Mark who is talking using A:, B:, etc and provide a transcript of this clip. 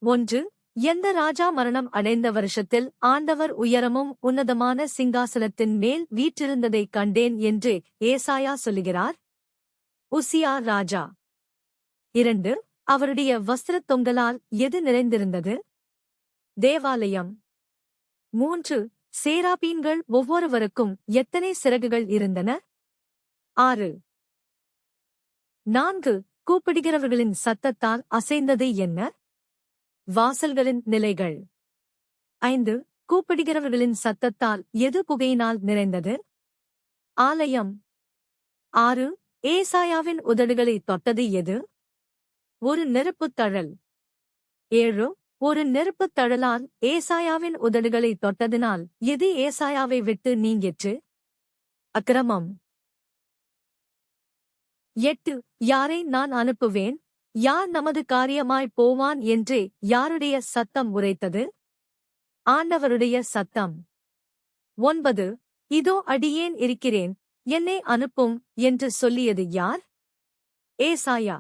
A: 1. எந்த ராஜா மரணம் அடைந்த வருஷத்தில் ஆண்டவர் உயரமும் உன்னதமான சிங்காசனத்தின் மேல் வீற்றிருந்ததைக் கண்டேன் என்று ஏசாயா சொல்லுகிறார்? உசியா ராஜா. 2. அவருடைய வஸ்திரத் தொங்கலால் எது நிறைந்திருந்தது? தேவாலயம். 3. சேராபீன்கள் ஒவ்வொருவருக்கும் எத்தனை சிறகுகள் இருந்தன? 6. 4. கூப்பிடுகிறவர்களின் சத்தத்தால் அசைந்தது என்ன? வாசல்களின் நிலைகள். 5. கூப்பிடுகிறவர்களின் சத்தத்தால் எது புகையினால் நிறைந்தது? ஆலயம். 6. ஏசாயாவின் உதடுகளைத் தொட்டது எது? ஒரு நெருப்புத் தழல். 7. ஒரு நெருப்புத் தழலால் ஏசாயாவின் உதடுகளைத் தொட்டதினால் எது ஏசாயாவை விட்டு நீங்கிற்று? அக்கிரமம். 8. யாரை நான் அனுப்புவேன்? யார் நமது காரியமாய் போவான் என்று யாருடைய சத்தம் உரைத்தது? ஆண்டவருடைய சத்தம். 9. இதோ அடியேன் இருக்கிறேன், என்னை அனுப்பும் என்று சொல்லியது யார்? ஏசாயா.